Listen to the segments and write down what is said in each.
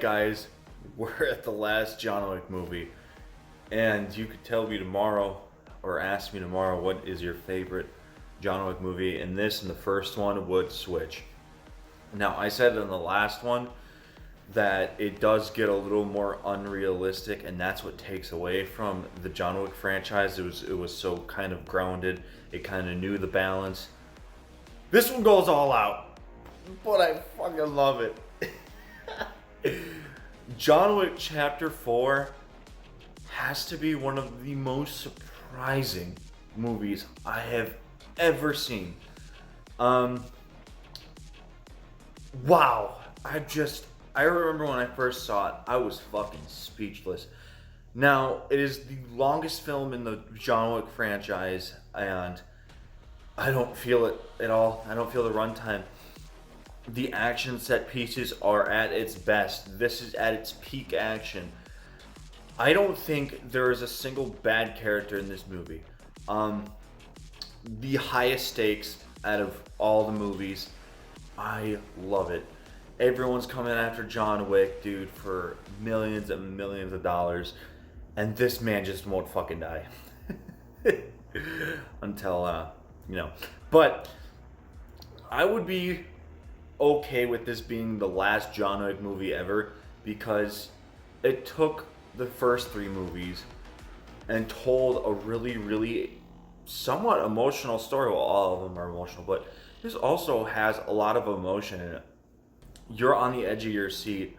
Alright guys, we're at the last John Wick movie, and you could tell me tomorrow, or ask me tomorrow, what is your favorite John Wick movie, and this and the first one would switch. Now, I said in the last one that it does get a little more unrealistic, and that's what takes away from the John Wick franchise. It was so kind of grounded, it kind of knew the balance. This one goes all out, but I fucking love it. John Wick Chapter 4 has to be one of the most surprising movies I have ever seen. Wow. I remember when I first saw it, I was fucking speechless. Now, it is the longest film in the John Wick franchise, and I don't feel it at all. I don't feel the runtime. The action set pieces are at its best. This is at its peak action. I don't think there is a single bad character in this movie. The highest stakes out of all the movies. I love it. Everyone's coming after John Wick, dude, for millions and millions of dollars. And this man just won't fucking die. Until, But I would be okay with this being the last John Wick movie ever, because it took the first three movies and told a really, really somewhat emotional story. Well, all of them are emotional, but this also has a lot of emotion in it. You're on the edge of your seat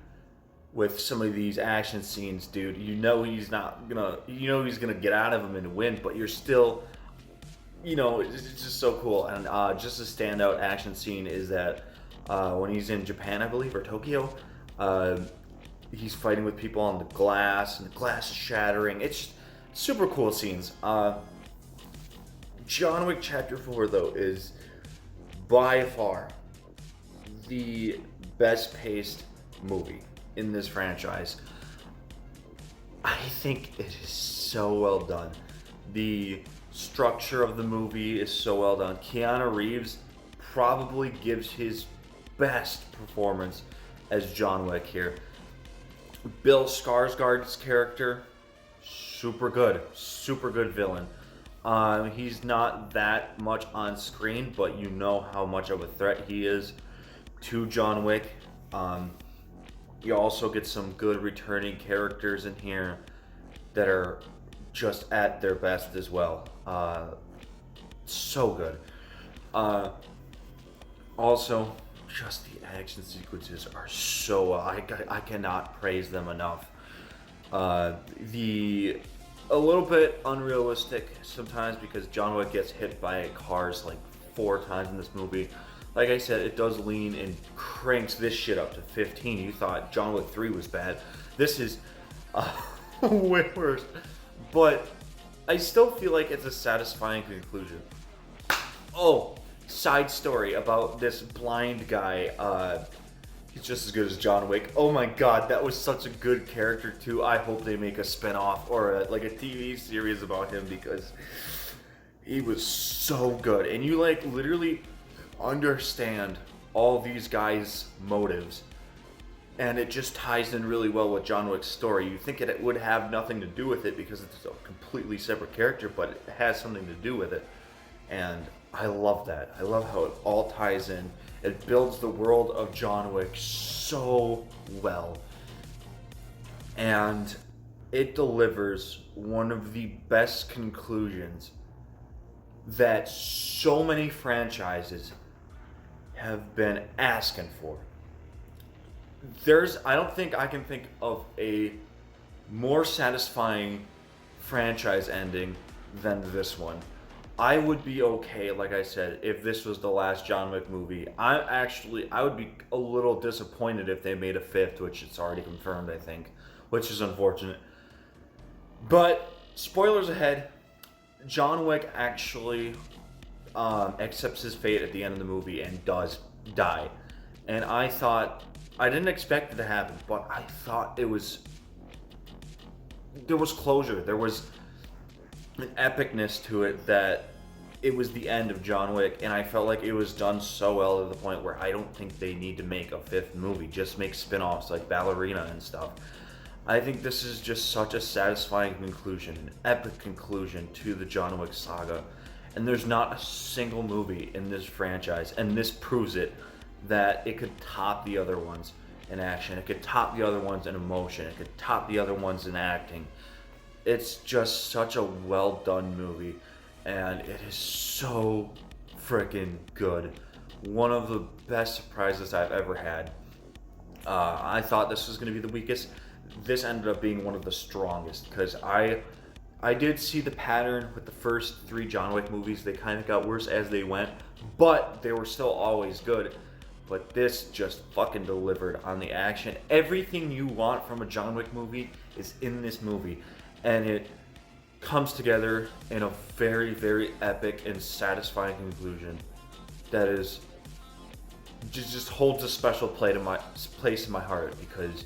with some of these action scenes, dude. You know he's gonna get out of them and win, but you're still, it's just so cool. And just a standout action scene is that when he's in Japan, I believe, or Tokyo, he's fighting with people on the glass, and the glass is shattering. It's just super cool scenes. John Wick Chapter 4, though, is by far the best paced movie in this franchise. I think it is so well done. The structure of the movie is so well done. Keanu Reeves probably gives his best performance as John Wick here. Bill Skarsgård's character, super good villain. He's not that much on screen, but you know how much of a threat he is to John Wick. You also get some good returning characters in here that are just at their best as well. So good. Also, just the action sequences are so I cannot praise them enough. A little bit unrealistic sometimes, because John Wick gets hit by cars like 4 times in this movie. Like I said, it does lean and cranks this shit up to 15. You thought John Wick 3 was bad. This is way worse. But I still feel like it's a satisfying conclusion. Oh, side story about this blind guy. He's just as good as John Wick. Oh my god, that was such a good character too. I hope they make a spin-off or a TV series about him, because he was so good. And you literally understand all these guys' motives, and it just ties in really well with John Wick's story. You think it would have nothing to do with it because it's a completely separate character, but it has something to do with it. And I love that. I love how it all ties in. It builds the world of John Wick so well. And it delivers one of the best conclusions that so many franchises have been asking for. I don't think I can think of a more satisfying franchise ending than this one. I would be okay, like I said, if this was the last John Wick movie. I would be a little disappointed if they made a 5th, which it's already confirmed, I think, which is unfortunate. But spoilers ahead, John Wick actually accepts his fate at the end of the movie and does die. And I didn't expect it to happen, but I thought there was closure. There was an epicness to it that it was the end of John Wick, and I felt like it was done so well to the point where I don't think they need to make a fifth movie. Just make spin-offs like Ballerina and stuff. I think this is just such a satisfying conclusion, an epic conclusion to the John Wick saga. And there's not a single movie in this franchise, and this proves it, that it could top the other ones in action. It could top the other ones in emotion. It could top the other ones in acting. It's just such a well done movie, and it is so freaking good. One of the best surprises I've ever had. I thought this was going to be the weakest. This ended up being one of the strongest because I did see the pattern with the first 3 John Wick movies. They kind of got worse as they went, but they were still always good. But this just fucking delivered on the action. Everything you want from a John Wick movie is in this movie, and it comes together in a very, very epic and satisfying conclusion that is just holds a special place in my heart because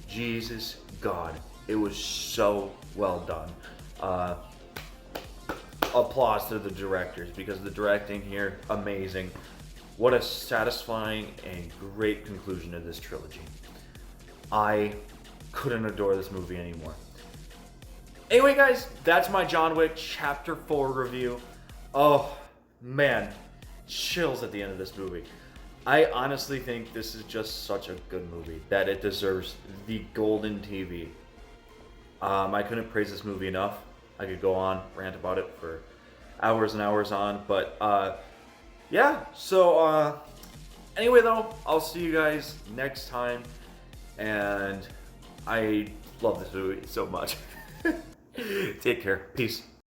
Jesus God, it was so well done. Applause to the directors because the directing here, amazing. What a satisfying and great conclusion to this trilogy. I couldn't adore this movie anymore. Anyway, guys, that's my John Wick Chapter 4 review. Oh, man. Chills at the end of this movie. I honestly think this is just such a good movie that it deserves the Golden TV. I couldn't praise this movie enough. I could go on, rant about it for hours and hours on, but yeah, so anyway though, I'll see you guys next time, and I love this movie so much. Take care. Peace.